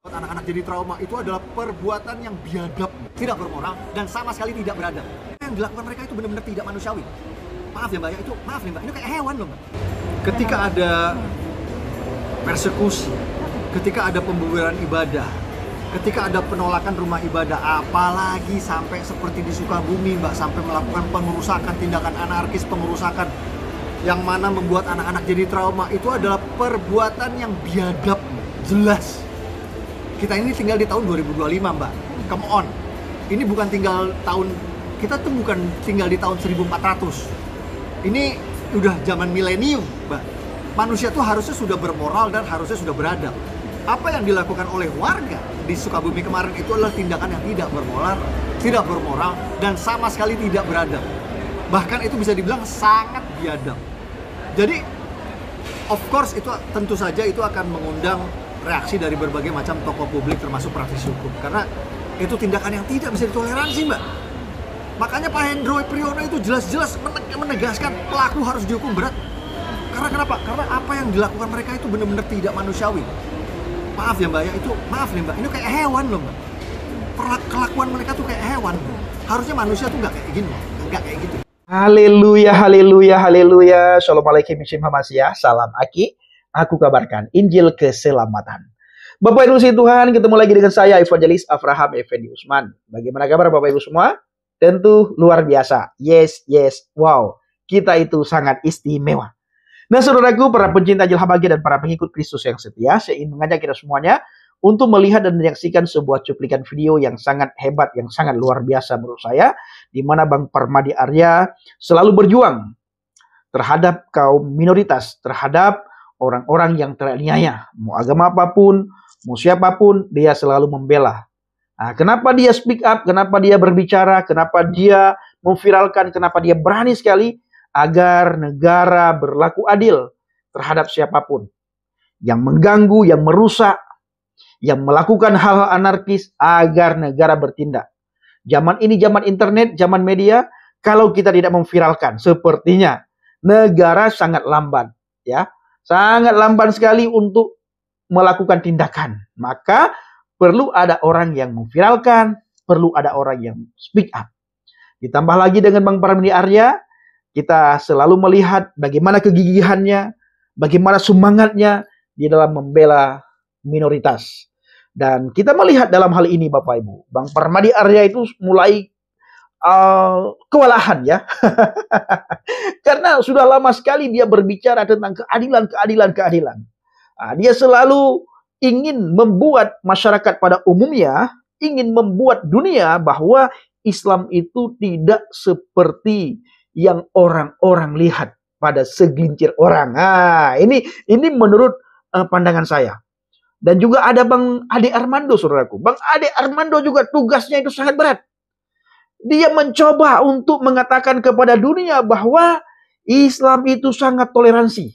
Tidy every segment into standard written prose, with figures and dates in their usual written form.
Anak-anak jadi trauma itu adalah perbuatan yang biadab, tidak bermoral, dan sama sekali tidak beradab. Yang dilakukan mereka itu benar-benar tidak manusiawi. Maaf ya Mbak ya, maaf nih Mbak, ini kayak hewan loh Mbak. Ketika ada persekusi, ketika ada pembubaran ibadah, ketika ada penolakan rumah ibadah, apalagi sampai seperti di Sukabumi Mbak, sampai melakukan pengerusakan, tindakan anarkis pengerusakan, yang mana membuat anak-anak jadi trauma, itu adalah perbuatan yang biadab, jelas. Kita ini tinggal di tahun 2025 Mbak, come on. Ini bukan tinggal tahun, kita tuh bukan tinggal di tahun 1400. Ini udah zaman milenium Mbak. Manusia tuh harusnya sudah bermoral dan harusnya sudah beradab. Apa yang dilakukan oleh warga di Sukabumi kemarin itu adalah tindakan yang tidak bermoral, dan sama sekali tidak beradab. Bahkan itu bisa dibilang sangat biadab. Jadi, of course itu tentu saja itu akan mengundang reaksi dari berbagai macam tokoh publik termasuk praktisi hukum, karena itu tindakan yang tidak bisa ditoleransi Mbak. Makanya Pak Hendro Priyono itu jelas-jelas menegaskan pelaku harus dihukum berat. Karena kenapa? Karena apa yang dilakukan mereka itu benar-benar tidak manusiawi. Maaf ya Mbak ya, maaf nih Mbak, ini kayak hewan loh Mbak. Kelakuan mereka tuh kayak hewan. Harusnya manusia tuh nggak kayak gini, nggak kayak gitu. Haleluya, haleluya, haleluya. Shalom alaikum, salam Aki. Aku kabarkan Injil keselamatan. Bapak Ibu Tuhan, ketemu lagi dengan saya Evangelis Avraham Effendi Usman. Bagaimana kabar Bapak Ibu semua? Tentu luar biasa. Yes, wow. Kita itu sangat istimewa. Nah saudaraku, para pencinta Injil Habagia dan para pengikut Kristus yang setia, saya ingin mengajak kita semuanya untuk melihat dan menyaksikan sebuah cuplikan video yang sangat hebat, yang sangat luar biasa menurut saya, di mana Bang Parmadi Arya selalu berjuang terhadap kaum minoritas, terhadap orang-orang yang teraniaya, mau agama apapun, mau siapapun, dia selalu membela. Nah, kenapa dia speak up, kenapa dia berbicara, kenapa dia memviralkan, kenapa dia berani sekali agar negara berlaku adil terhadap siapapun yang mengganggu, yang merusak, yang melakukan hal-hal anarkis, agar negara bertindak. Zaman ini zaman internet, zaman media, kalau kita tidak memviralkan, sepertinya negara sangat lamban, ya. Sangat lamban sekali untuk melakukan tindakan. Maka perlu ada orang yang memviralkan, perlu ada orang yang speak up. Ditambah lagi dengan Bang Parmadi Arya, kita selalu melihat bagaimana kegigihannya, bagaimana semangatnya di dalam membela minoritas. Dan kita melihat dalam hal ini Bapak Ibu, Bang Parmadi Arya itu mulai kewalahan ya. Karena sudah lama sekali dia berbicara tentang keadilan. Nah, dia selalu ingin membuat masyarakat pada umumnya, ingin membuat dunia bahwa Islam itu tidak seperti yang orang-orang lihat pada segelintir orang. Nah, ini menurut pandangan saya. Dan juga ada Bang Ade Armando, saudaraku. Bang Ade Armando juga tugasnya itu sangat berat. Dia mencoba untuk mengatakan kepada dunia bahwa Islam itu sangat toleransi.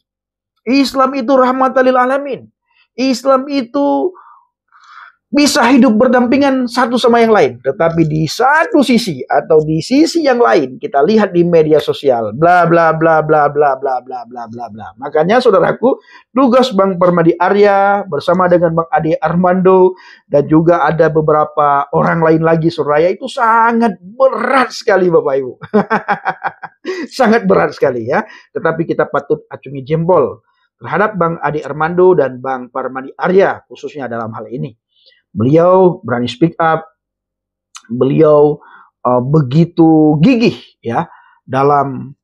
Islam itu rahmatan lil alamin. Islam itu bisa hidup berdampingan satu sama yang lain. Tetapi di satu sisi atau di sisi yang lain kita lihat di media sosial bla bla bla bla bla bla bla bla bla bla. Makanya saudaraku, tugas Bang Parmadi Arya bersama dengan Bang Ade Armando dan juga ada beberapa orang lain lagi saudara, itu sangat berat sekali Bapak Ibu. Sangat berat sekali ya. Tetapi kita patut acungi jempol terhadap Bang Ade Armando dan Bang Parmadi Arya khususnya dalam hal ini. Beliau berani speak up, beliau begitu gigih ya dalam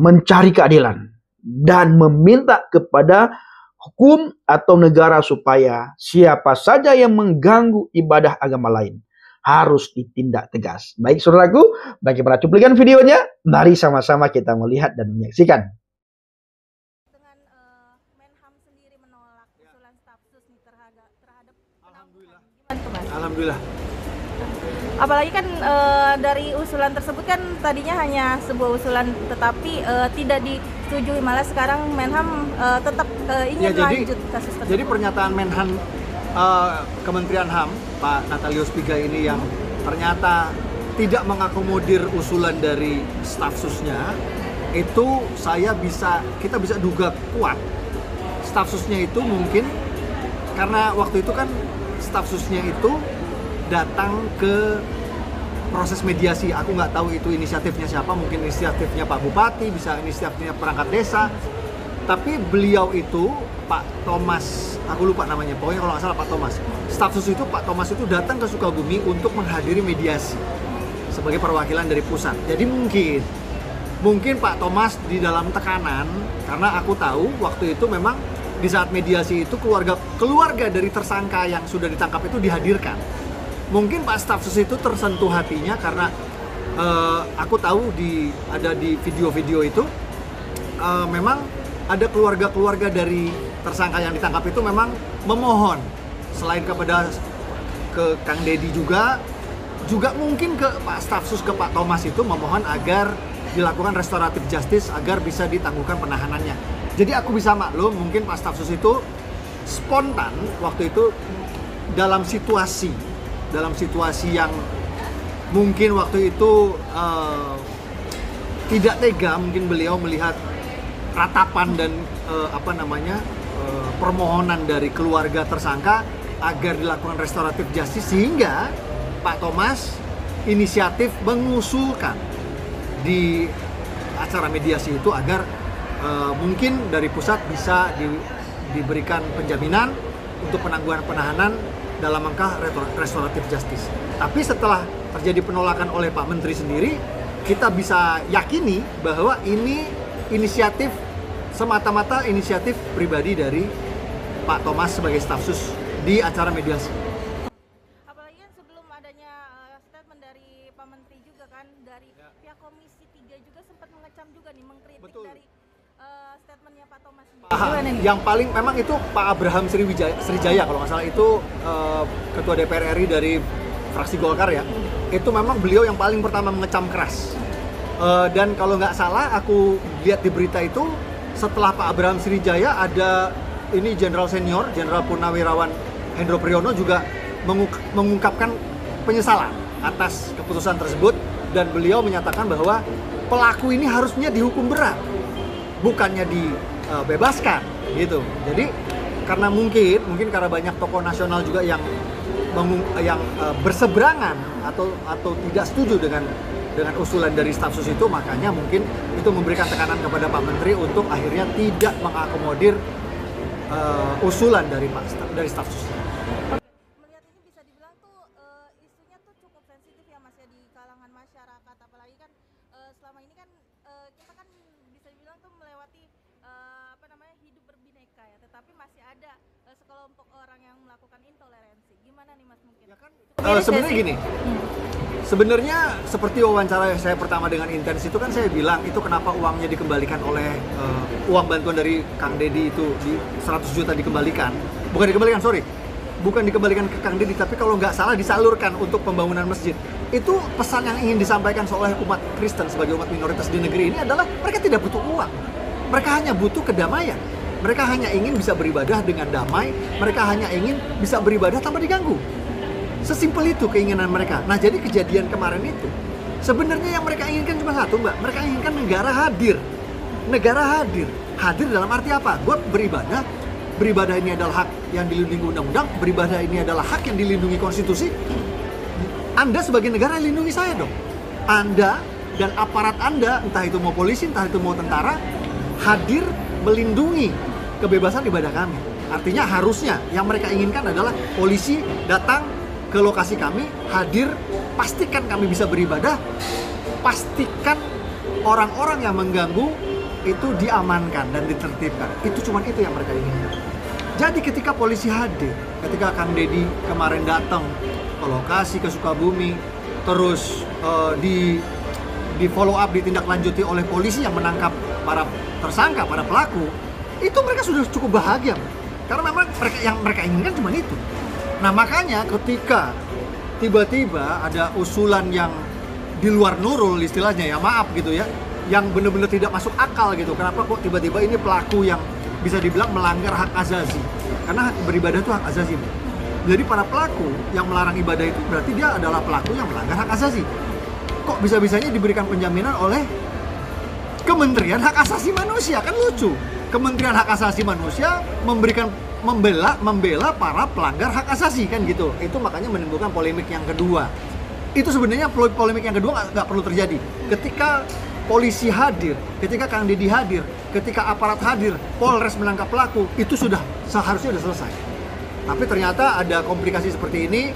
mencari keadilan dan meminta kepada hukum atau negara supaya siapa saja yang mengganggu ibadah agama lain harus ditindak tegas. Baik saudaraku, bagaimana cuplikan videonya? Mari sama-sama kita melihat dan menyaksikan. Alhamdulillah. Apalagi kan dari usulan tersebut kan tadinya hanya sebuah usulan, tetapi tidak disetujui, malah sekarang Menham tetap ingin lanjut kasus tersebut. Jadi pernyataan Menhan Kementerian HAM Pak Natalius Pigai ini yang ternyata tidak mengakomodir usulan dari staf susnya, itu kita bisa duga kuat staf susnya itu mungkin karena waktu itu kan staf susnya itu datang ke proses mediasi. Aku nggak tahu itu inisiatifnya siapa, mungkin inisiatifnya Pak Bupati, bisa inisiatifnya perangkat desa. Tapi beliau itu, Pak Thomas, aku lupa namanya, pokoknya kalau nggak salah Pak Thomas. Staf sus itu, Pak Thomas itu datang ke Sukabumi untuk menghadiri mediasi sebagai perwakilan dari pusat. Jadi mungkin Pak Thomas di dalam tekanan, karena aku tahu waktu itu memang di saat mediasi itu keluarga dari tersangka yang sudah ditangkap itu dihadirkan. Mungkin Pak staf sus itu tersentuh hatinya karena aku tahu ada di video-video itu memang ada keluarga-keluarga dari tersangka yang ditangkap itu memang memohon selain ke Kang Deddy juga mungkin ke Pak staf sus, ke Pak Thomas itu memohon agar dilakukan restoratif justice agar bisa ditangguhkan penahanannya. Jadi aku bisa maklum mungkin Pak staf sus itu spontan waktu itu dalam situasi yang mungkin waktu itu tidak tega, mungkin beliau melihat ratapan dan permohonan dari keluarga tersangka agar dilakukan restoratif justice, sehingga Pak Thomas inisiatif mengusulkan di acara mediasi itu agar mungkin dari pusat bisa diberikan penjaminan untuk penangguhan penahanan dalam rangka restoratif justice. Tapi setelah terjadi penolakan oleh Pak Menteri sendiri, kita bisa yakini bahwa ini inisiatif semata-mata inisiatif pribadi dari Pak Thomas sebagai staf sus di acara mediasi. Apalagi kan sebelum adanya statement dari Pak Menteri juga kan, dari pihak Komisi 3 juga sempat mengecam juga nih, mengkritik. Betul. Dari statementnya Pak Thomas sendiri. Yang paling memang itu Pak Abraham Srijaya kalau nggak salah itu Ketua DPR RI dari fraksi Golkar ya. Itu memang beliau yang paling pertama mengecam keras. Dan kalau nggak salah aku lihat di berita itu setelah Pak Abraham Srijaya ada ini Jenderal Senior, Jenderal Purnawirawan Hendro Priyono juga mengungkapkan penyesalan atas keputusan tersebut, dan beliau menyatakan bahwa pelaku ini harusnya dihukum berat, bukannya dibebaskan gitu. Jadi karena mungkin karena banyak tokoh nasional juga yang berseberangan atau tidak setuju dengan usulan dari staf sus itu, makanya mungkin itu memberikan tekanan kepada Pak Menteri untuk akhirnya tidak mengakomodir usulan dari staf sus. Melihat ini bisa dibilang tuh isunya tuh cukup sensitif ya Mas ya di kalangan masyarakat, apalagi kan selama ini kan kita kan bisa dibilang tuh melewati hidup berbineka ya, tetapi masih ada sekelompok orang yang melakukan intoleransi. Gimana nih Mas mungkin? Ya kan, sebenarnya gini. Sebenarnya seperti wawancara saya pertama dengan Intens itu kan saya bilang itu kenapa uangnya dikembalikan oleh uang bantuan dari Kang Deddy itu di 100 juta dikembalikan. Bukan dikembalikan ke Kang Deddy, tapi kalau nggak salah disalurkan untuk pembangunan masjid. Itu pesan yang ingin disampaikan oleh umat Kristen sebagai umat minoritas di negeri ini adalah mereka tidak butuh uang. Mereka hanya butuh kedamaian. Mereka hanya ingin bisa beribadah dengan damai. Mereka hanya ingin bisa beribadah tanpa diganggu. Sesimpel itu keinginan mereka. Nah, jadi kejadian kemarin itu sebenarnya yang mereka inginkan cuma satu, Mbak. Mereka inginkan negara hadir. Negara hadir. Hadir dalam arti apa? Gue beribadah. Beribadah ini adalah hak yang dilindungi undang-undang. Beribadah ini adalah hak yang dilindungi konstitusi. Anda sebagai negara lindungi saya dong. Anda dan aparat Anda, entah itu mau polisi, entah itu mau tentara, hadir melindungi kebebasan ibadah kami. Artinya harusnya yang mereka inginkan adalah polisi datang ke lokasi kami, hadir, pastikan kami bisa beribadah, pastikan orang-orang yang mengganggu itu diamankan dan ditertibkan. Itu cuma itu yang mereka inginkan. Jadi ketika polisi hadir, ketika Kang Deddy kemarin datang ke lokasi, ke Sukabumi, terus di follow up, ditindaklanjuti oleh polisi yang menangkap para tersangka, para pelaku, itu mereka sudah cukup bahagia. Karena memang yang mereka inginkan cuma itu. Nah, makanya ketika tiba-tiba ada usulan yang di luar nurul istilahnya ya, maaf gitu ya, yang benar-benar tidak masuk akal gitu. Kenapa kok tiba-tiba ini pelaku yang bisa dibilang melanggar hak azazi? Karena hak beribadah itu hak azazi. Jadi para pelaku yang melarang ibadah itu berarti dia adalah pelaku yang melanggar hak azazi. Kok bisa-bisanya diberikan penjaminan oleh Kementerian Hak Asasi Manusia? Kan lucu. Kementerian Hak Asasi Manusia memberikan membela para pelanggar hak asasi kan gitu. Itu makanya menimbulkan polemik yang kedua. Itu sebenarnya polemik yang kedua nggak perlu terjadi. Ketika polisi hadir, ketika Kang Deddy hadir, ketika aparat hadir, Polres menangkap pelaku, itu seharusnya sudah selesai. Tapi ternyata ada komplikasi seperti ini,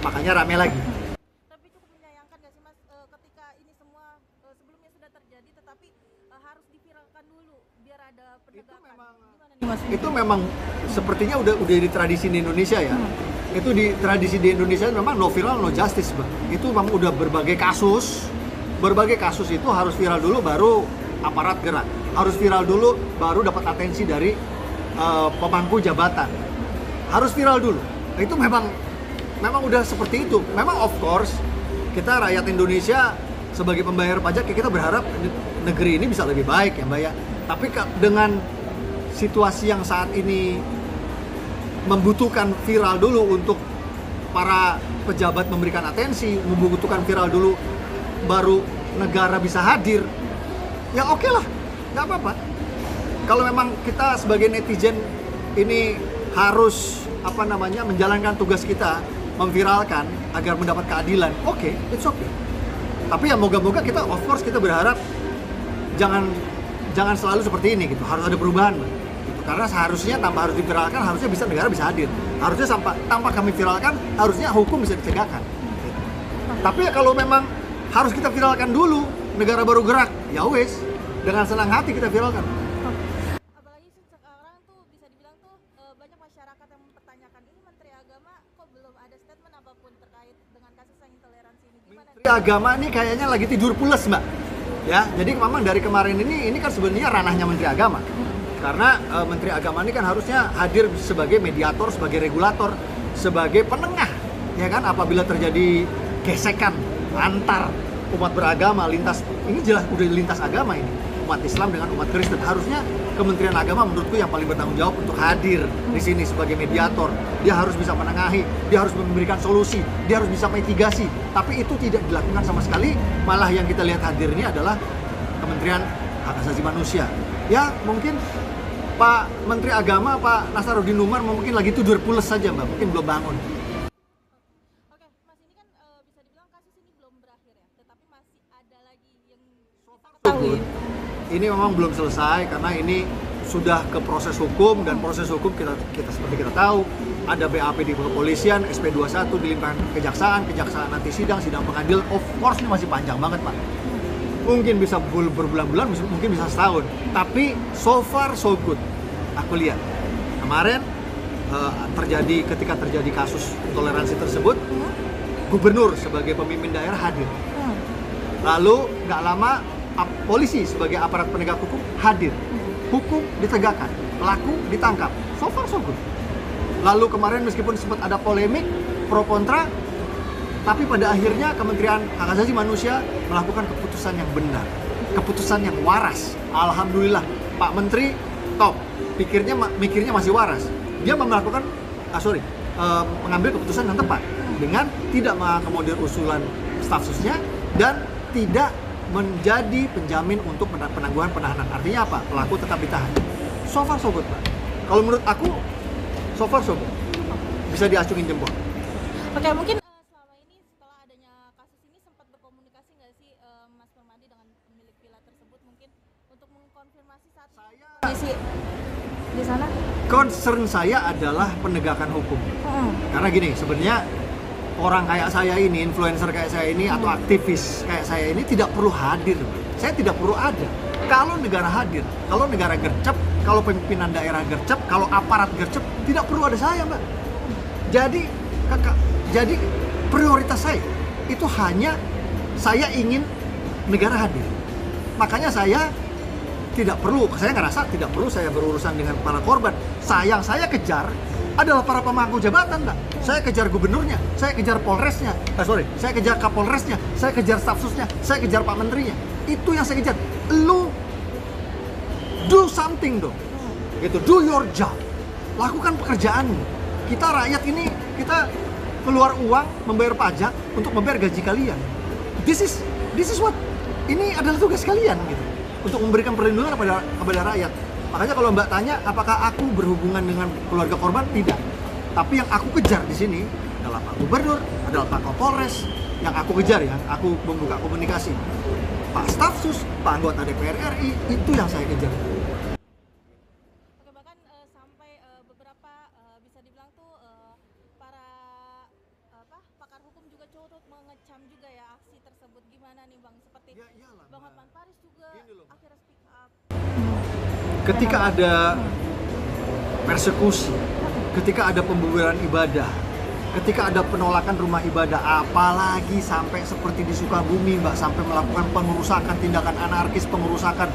makanya rame lagi. Tapi cukup menyayangkan nggak sih Mas, ketika ini semua sebelumnya sudah terjadi, tetapi harus diviralkan dulu biar ada penegakan. Gimana nih Mas? Itu memang sepertinya udah di tradisi di Indonesia ya. Itu di tradisi di Indonesia memang no viral no justice, Bang. Itu memang udah berbagai kasus itu harus viral dulu baru aparat gerak. Harus viral dulu baru dapat atensi dari pemangku jabatan. Harus viral dulu. Itu memang udah seperti itu. Memang of course kita rakyat Indonesia sebagai pembayar pajak kita berharap negeri ini bisa lebih baik ya Mbak ya. Tapi dengan situasi yang saat ini membutuhkan viral dulu untuk para pejabat memberikan atensi, membutuhkan viral dulu baru negara bisa hadir, ya oke lah, nggak apa-apa. Kalau memang kita sebagai netizen ini harus menjalankan tugas kita, memviralkan agar mendapat keadilan, oke, it's okay. Tapi ya moga-moga kita, of course kita berharap jangan selalu seperti ini gitu, harus ada perubahan, gitu. Karena seharusnya tanpa harus diviralkan, harusnya negara bisa hadir. Harusnya tanpa kami viralkan, harusnya hukum bisa ditegakkan. Gitu. Tapi ya kalau memang harus kita viralkan dulu, negara baru gerak, ya wes, dengan senang hati kita viralkan. Apalagi sekarang tuh bisa dibilang tuh banyak masyarakat yang mempertanyakan ini Menteri Agama kok belum ada statement apapun terkait dengan kasus yang intoleransi ini. Gimana? Menteri Agama ini kayaknya lagi tidur pules, Mbak. Ya, jadi memang dari kemarin ini kan sebenarnya ranahnya Menteri Agama. Karena Menteri Agama ini kan harusnya hadir sebagai mediator, sebagai regulator, sebagai penengah, ya kan, apabila terjadi gesekan antar umat beragama ini jelas udah lintas agama ini, umat Islam dengan umat Kristen. Harusnya Kementerian Agama menurutku yang paling bertanggung jawab untuk hadir di sini sebagai mediator. Dia harus bisa menengahi, dia harus memberikan solusi, dia harus bisa mitigasi. Tapi itu tidak dilakukan sama sekali. Malah yang kita lihat hadir ini adalah Kementerian Hak Asasi Manusia. Ya mungkin Pak Menteri Agama, Pak Nasaruddin Umar mungkin lagi tidur pules saja Mbak, mungkin belum bangun. Oke, Mas, ini kan bisa dibilang kasus ini belum berakhir ya, tetapi masih ada lagi yang kita ketahui. Ini memang belum selesai karena ini sudah ke proses hukum, dan proses hukum kita seperti kita tahu ada BAP di kepolisian, SP21 dilimpahkan kejaksaan nanti sidang pengadilan. Of course ini masih panjang banget Pak. Mungkin bisa berbulan-bulan, mungkin bisa setahun. Tapi so far so good. Aku lihat kemarin ketika terjadi kasus toleransi tersebut, gubernur sebagai pemimpin daerah hadir. Lalu nggak lama polisi sebagai aparat penegak hukum hadir. Hukum ditegakkan, pelaku ditangkap. So far so good. Lalu kemarin meskipun sempat ada polemik pro kontra, tapi pada akhirnya Kementerian Hak Asasi Manusia melakukan keputusan yang benar, keputusan yang waras. Alhamdulillah, Pak Menteri top, mikirnya masih waras. Dia mengambil keputusan yang tepat dengan tidak mengakomodir usulan staf susnya dan tidak menjadi penjamin untuk penangguhan penahanan. Artinya apa? Pelaku tetap ditahan. So far so good, Pak. Kalau menurut aku, so far so good. Bisa diacungin jempol. Oke, mungkin selama ini setelah adanya kasus ini sempat berkomunikasi nggak sih Mas Permadi dengan pemilik villa tersebut mungkin untuk mengkonfirmasi saat kondisi di sana? Concern saya adalah penegakan hukum. Karena gini, sebenarnya orang kayak saya ini, influencer kayak saya ini, atau aktivis kayak saya ini tidak perlu hadir. Saya tidak perlu ada. Kalau negara hadir, kalau negara gercep, kalau pimpinan daerah gercep, kalau aparat gercep, tidak perlu ada saya, Mbak. Jadi prioritas saya itu hanya saya ingin negara hadir. Makanya saya ngerasa tidak perlu saya berurusan dengan para korban. Yang saya kejar adalah para pemangku jabatan, Mbak. Saya kejar gubernurnya, saya kejar polresnya, saya kejar kapolresnya, saya kejar staf susnya, saya kejar Pak Menterinya. Itu yang saya kejar. Lu do something dong, gitu. Do your job. Lakukan pekerjaanmu. Kita rakyat ini, kita keluar uang, membayar pajak untuk membayar gaji kalian. This is what, ini adalah tugas kalian, gitu. Untuk memberikan perlindungan kepada rakyat. Makanya kalau Mbak tanya, apakah aku berhubungan dengan keluarga korban? Tidak. Tapi yang aku kejar di sini adalah Pak Gubernur, adalah Pak Kapolres. Yang aku kejar ya, aku membuka komunikasi. Pak Stafsus, Pak anggota DPR RI, itu yang saya kejar. Oke, bahkan sampai beberapa bisa dibilang tuh para pakar hukum juga turut mengecam juga ya aksi tersebut. Gimana nih Bang? Seperti Ya iyalah, Bang Mbak. Hotman Paris juga Gini loh, Mbak. akhirnya speak up. Ketika ada persekusi, ketika ada pembubaran ibadah, ketika ada penolakan rumah ibadah, apalagi sampai seperti di Sukabumi, Mbak, sampai melakukan pengerusakan, tindakan anarkis pengerusakan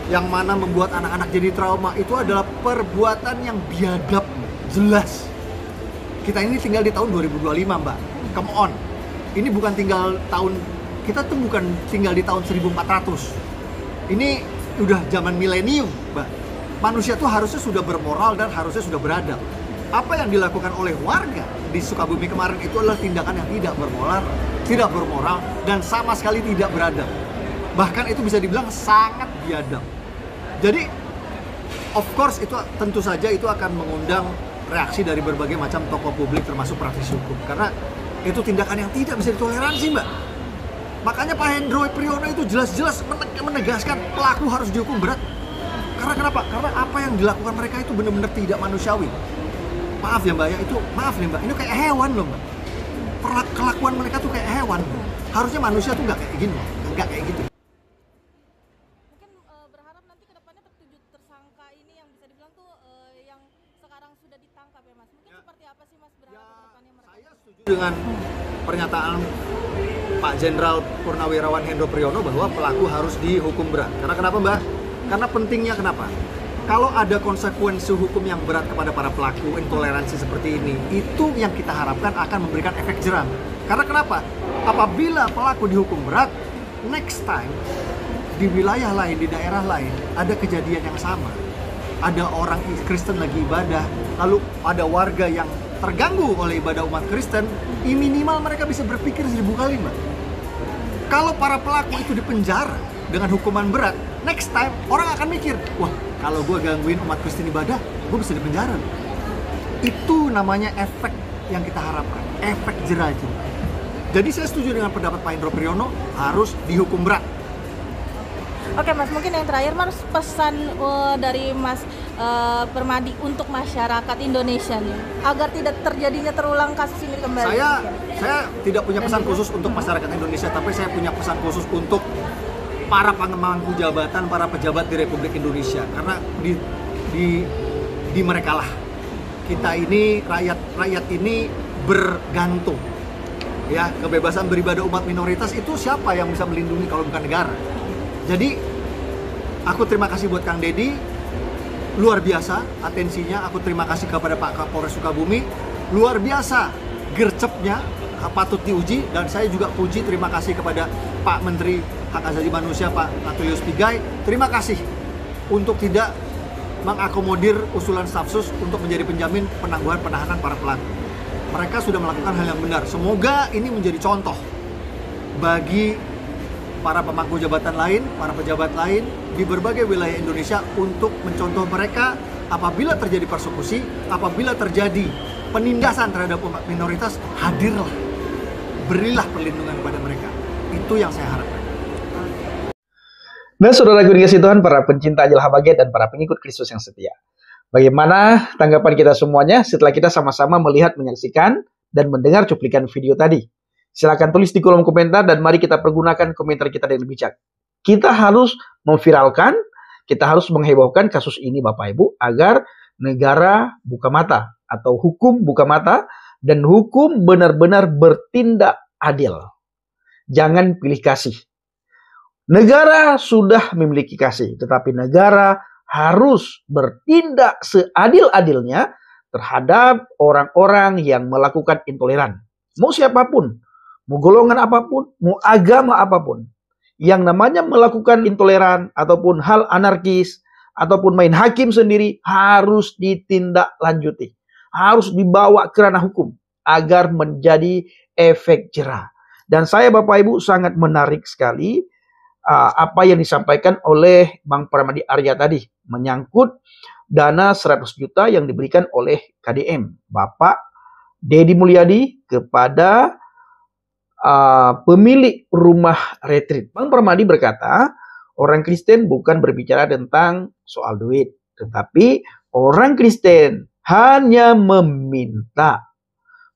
yang mana membuat anak-anak jadi trauma, itu adalah perbuatan yang biadab, jelas. Kita ini tinggal di tahun 2025, Mbak. Come on. Ini bukan tinggal tahun, kita tuh bukan tinggal di tahun 1400. Ini udah zaman milenium, Mbak. Manusia tuh harusnya sudah bermoral dan harusnya sudah beradab. Apa yang dilakukan oleh warga di Sukabumi kemarin itu adalah tindakan yang tidak bermoral dan sama sekali tidak beradab. Bahkan itu bisa dibilang sangat biadab. Jadi, of course itu tentu saja itu akan mengundang reaksi dari berbagai macam tokoh publik termasuk praktisi hukum. Karena itu tindakan yang tidak bisa ditoleransi, Mbak. Makanya Pak Hendro Priyono itu jelas-jelas menegaskan pelaku harus dihukum berat. Karena kenapa? Karena apa yang dilakukan mereka itu benar-benar tidak manusiawi. Maaf ya Mbak ya, itu maaf nih Mbak, ini kayak hewan loh Mbak. Kelakuan mereka tuh kayak hewan. Harusnya manusia tuh nggak kayak gini, nggak kayak gitu. Mungkin berharap nanti kedepannya tertujuh tersangka ini yang bisa dibilang tuh yang sekarang sudah ditangkap ya Mas. Mungkin seperti apa sih Mas berharap kedepannya mereka? Saya setuju dengan pernyataan Pak Jenderal Purnawirawan Hendro Priyono bahwa pelaku harus dihukum berat. Karena kenapa Mbak? Karena pentingnya kenapa? Kalau ada konsekuensi hukum yang berat kepada para pelaku intoleransi seperti ini, itu yang kita harapkan akan memberikan efek jerah. Karena kenapa? Apabila pelaku dihukum berat, next time di wilayah lain, di daerah lain, ada kejadian yang sama. Ada orang Kristen lagi ibadah, lalu ada warga yang terganggu oleh ibadah umat Kristen, minimal mereka bisa berpikir 1000 kali, Mbak. Kalau para pelaku itu dipenjara dengan hukuman berat, next time orang akan mikir, wah kalau gue gangguin umat Kristen ibadah, gue bisa dipenjara. Itu namanya efek yang kita harapkan, efek jerah itu. Jadi saya setuju dengan pendapat Pak Hendro Priyono, harus dihukum berat. Oke Mas, mungkin yang terakhir Mas, pesan dari Mas Permadi untuk masyarakat Indonesia nih, agar tidak terjadinya terulang kasus ini kembali. Saya tidak punya pesan khusus untuk masyarakat Indonesia, tapi saya punya pesan khusus untuk para pemangku jabatan, para pejabat di Republik Indonesia. Karena di mereka lah kita ini, rakyat ini bergantung. Ya, kebebasan beribadah umat minoritas itu siapa yang bisa melindungi kalau bukan negara? Jadi aku terima kasih buat Kang Deddy, luar biasa atensinya. Aku terima kasih kepada Pak Kapolres Sukabumi, luar biasa gercepnya, patut diuji. Dan saya juga puji, terima kasih kepada Pak Menteri Hak Asasi Manusia Pak Natulius Pigai. Terima kasih untuk tidak mengakomodir usulan Stafsus untuk menjadi penjamin penangguhan penahanan para pelaku. Mereka sudah melakukan hal yang benar. Semoga ini menjadi contoh bagi para pemangku jabatan lain, para pejabat lain di berbagai wilayah Indonesia untuk mencontoh mereka apabila terjadi persekusi, apabila terjadi penindasan terhadap umat minoritas, hadirlah, berilah perlindungan kepada mereka. Itu yang saya harapkan. Nah, saudara dikasih Tuhan, para pencinta Ajil Habagat dan para pengikut Kristus yang setia. Bagaimana tanggapan kita semuanya setelah kita sama-sama melihat, menyaksikan, dan mendengar cuplikan video tadi? Silakan tulis di kolom komentar dan mari kita pergunakan komentar kita dengan bijak. Kita harus memviralkan, kita harus menghebohkan kasus ini Bapak Ibu agar negara buka mata atau hukum buka mata dan hukum benar-benar bertindak adil. Jangan pilih kasih. Negara sudah memiliki kasih, tetapi negara harus bertindak seadil-adilnya terhadap orang-orang yang melakukan intoleran. Mau siapapun, mau golongan apapun, mau agama apapun. Yang namanya melakukan intoleran ataupun hal anarkis ataupun main hakim sendiri harus ditindaklanjuti. Harus dibawa ke ranah hukum agar menjadi efek jerah. Dan saya Bapak Ibu sangat menarik sekali apa yang disampaikan oleh Bang Pramadi Arya tadi menyangkut dana 100 juta yang diberikan oleh KDM Bapak Dedi Mulyadi kepada pemilik rumah retreat. Bang Pramadi berkata, orang Kristen bukan berbicara tentang soal duit, tetapi orang Kristen hanya meminta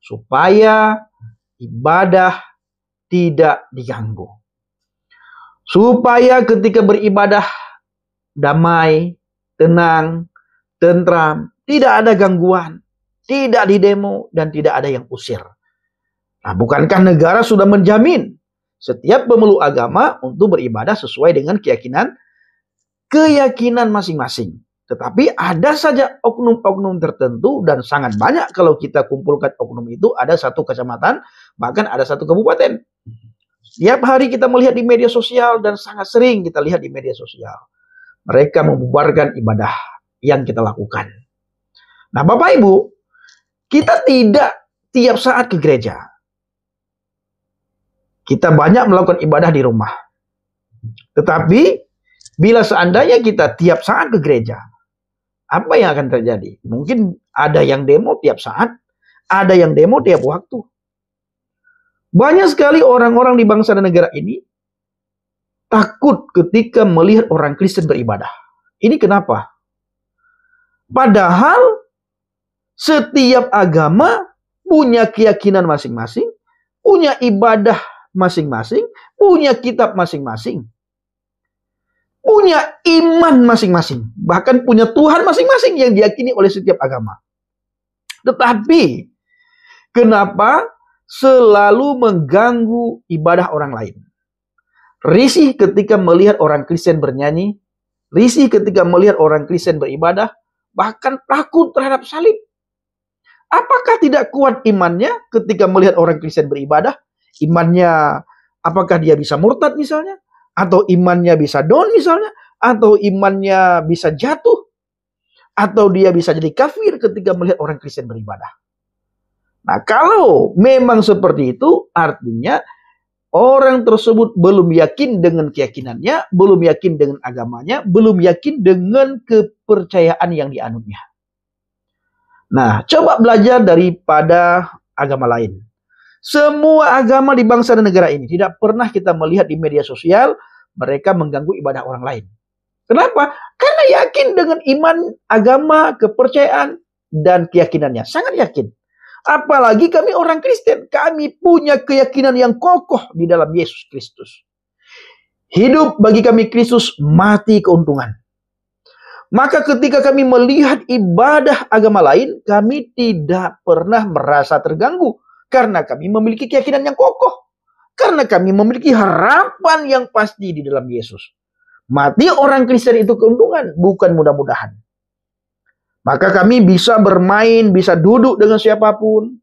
supaya ibadah tidak diganggu. Supaya ketika beribadah damai, tenang, tentram, tidak ada gangguan, tidak didemo, dan tidak ada yang usir. Nah, bukankah negara sudah menjamin setiap pemeluk agama untuk beribadah sesuai dengan keyakinan masing-masing. Tetapi ada saja oknum-oknum tertentu, dan sangat banyak kalau kita kumpulkan oknum itu, ada satu kecamatan, bahkan ada satu kabupaten. Setiap hari kita melihat di media sosial, dan sangat sering kita lihat di media sosial. Mereka membubarkan ibadah yang kita lakukan. Nah, Bapak Ibu, kita tidak tiap saat ke gereja. Kita banyak melakukan ibadah di rumah. Tetapi, bila seandainya kita tiap saat ke gereja, apa yang akan terjadi? Mungkin ada yang demo tiap saat, ada yang demo tiap waktu. Banyak sekali orang-orang di bangsa dan negara ini takut ketika melihat orang Kristen beribadah. Ini kenapa? Padahal setiap agama punya keyakinan masing-masing, punya ibadah masing-masing, punya kitab masing-masing, punya iman masing-masing, bahkan punya Tuhan masing-masing yang diyakini oleh setiap agama. Tetapi kenapa selalu mengganggu ibadah orang lain? Risih ketika melihat orang Kristen bernyanyi, risih ketika melihat orang Kristen beribadah, bahkan takut terhadap salib. Apakah tidak kuat imannya ketika melihat orang Kristen beribadah? Imannya, apakah dia bisa murtad misalnya? Atau imannya bisa down misalnya? Atau imannya bisa jatuh? Atau dia bisa jadi kafir ketika melihat orang Kristen beribadah? Nah, kalau memang seperti itu, artinya orang tersebut belum yakin dengan keyakinannya, belum yakin dengan agamanya, belum yakin dengan kepercayaan yang dianutnya. Nah, coba belajar daripada agama lain. Semua agama di bangsa dan negara ini tidak pernah kita melihat di media sosial mereka mengganggu ibadah orang lain. Kenapa? Karena yakin dengan iman, agama, kepercayaan, dan keyakinannya. Sangat yakin. Apalagi kami orang Kristen, kami punya keyakinan yang kokoh di dalam Yesus Kristus. Hidup bagi kami Kristus, mati keuntungan. Maka ketika kami melihat ibadah agama lain, kami tidak pernah merasa terganggu. Karena kami memiliki keyakinan yang kokoh. Karena kami memiliki harapan yang pasti di dalam Yesus. Mati orang Kristen itu keuntungan, bukan mudah-mudahan. Maka kami bisa bermain, bisa duduk dengan siapapun,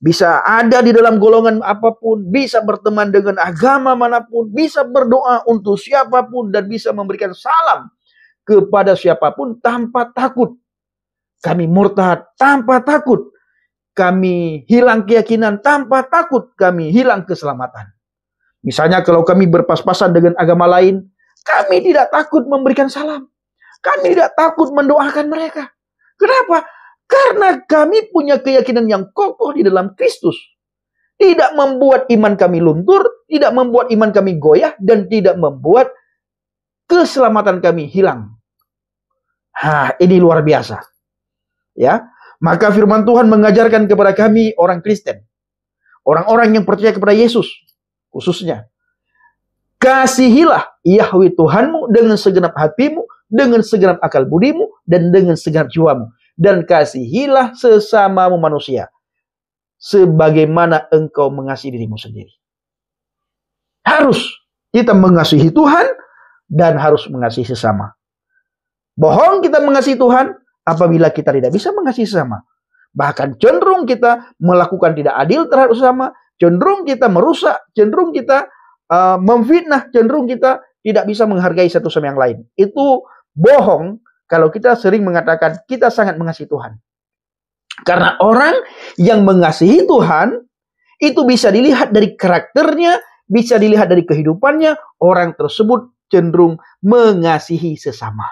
bisa ada di dalam golongan apapun, bisa berteman dengan agama manapun, bisa berdoa untuk siapapun, dan bisa memberikan salam kepada siapapun tanpa takut. Kami murtad tanpa takut. Kami hilang keyakinan tanpa takut. Kami hilang keselamatan. Misalnya kalau kami berpas-pasan dengan agama lain, kami tidak takut memberikan salam. Kami tidak takut mendoakan mereka. Kenapa? Karena kami punya keyakinan yang kokoh di dalam Kristus. Tidak membuat iman kami luntur, tidak membuat iman kami goyah, dan tidak membuat keselamatan kami hilang. Ini luar biasa. Ya, maka firman Tuhan mengajarkan kepada kami orang Kristen, orang-orang yang percaya kepada Yesus, khususnya, kasihilah Yahweh Tuhanmu dengan segenap hatimu, dengan segenap akal budimu, dan dengan segenap jiwamu. Dan kasihilah sesamamu manusia, sebagaimana engkau mengasihi dirimu sendiri. Harus kita mengasihi Tuhan, dan harus mengasihi sesama. Bohong kita mengasihi Tuhan, apabila kita tidak bisa mengasihi sesama. Bahkan cenderung kita melakukan tidak adil terhadap sesama, cenderung kita merusak, cenderung kita memfitnah, cenderung kita tidak bisa menghargai satu sama yang lain. Itu bohong kalau kita sering mengatakan kita sangat mengasihi Tuhan. Karena orang yang mengasihi Tuhan itu bisa dilihat dari karakternya, bisa dilihat dari kehidupannya, orang tersebut cenderung mengasihi sesama.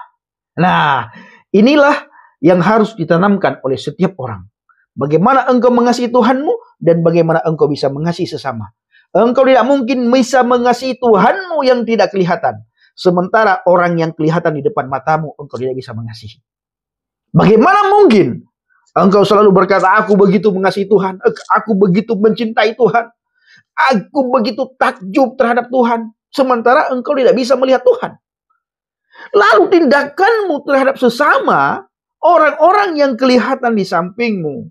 Nah, inilah yang harus ditanamkan oleh setiap orang. Bagaimana engkau mengasihi Tuhanmu dan bagaimana engkau bisa mengasihi sesama. Engkau tidak mungkin bisa mengasihi Tuhanmu yang tidak kelihatan. Sementara orang yang kelihatan di depan matamu, engkau tidak bisa mengasihi. Bagaimana mungkin engkau selalu berkata, aku begitu mengasihi Tuhan, aku begitu mencintai Tuhan, aku begitu takjub terhadap Tuhan, sementara engkau tidak bisa melihat Tuhan. Lalu tindakanmu terhadap sesama, orang-orang yang kelihatan di sampingmu,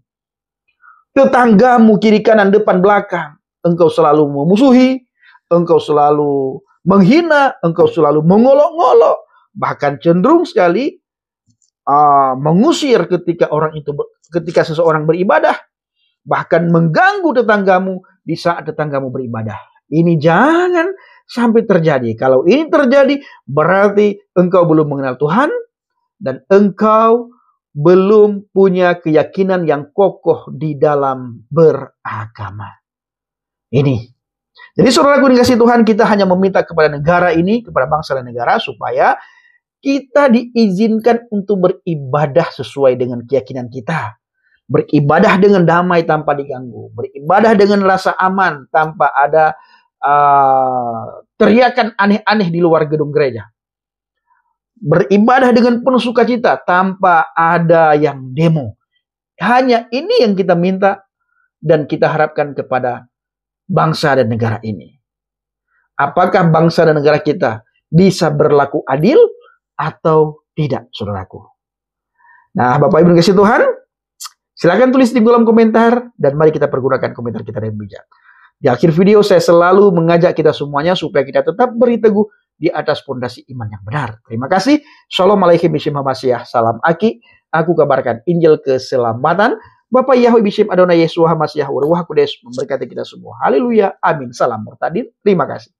tetanggamu kiri kanan depan belakang, engkau selalu memusuhi, engkau selalu menghina, engkau selalu mengolok-ngolok, bahkan cenderung sekali mengusir ketika seseorang beribadah, bahkan mengganggu tetanggamu di saat tetanggamu beribadah. Ini jangan sampai terjadi. Kalau ini terjadi, berarti engkau belum mengenal Tuhan dan engkau belum punya keyakinan yang kokoh di dalam beragama. Ini. Jadi saudaraku dikasih Tuhan, kita hanya meminta kepada negara ini, kepada bangsa dan negara, supaya kita diizinkan untuk beribadah sesuai dengan keyakinan kita. Beribadah dengan damai tanpa diganggu. Beribadah dengan rasa aman tanpa ada teriakan aneh-aneh di luar gedung gereja. Beribadah dengan penuh sukacita tanpa ada yang demo. Hanya ini yang kita minta dan kita harapkan kepada bangsa dan negara ini. Apakah bangsa dan negara kita bisa berlaku adil atau tidak, saudaraku? Nah, Bapak Ibu kasih Tuhan, silakan tulis di kolom komentar dan mari kita pergunakan komentar kita dengan bijak. Di akhir video saya selalu mengajak kita semuanya supaya kita tetap berteguh di atas pondasi iman yang benar. Terima kasih. Shalom alaikum bishim hamasiah. Salam aki. Aku kabarkan Injil keselamatan. Bapak Yahweh bishim Adonai Yesus hamasiah. Waruah Kudus memberkati kita semua. Haleluya. Amin. Salam bertadin. Terima kasih.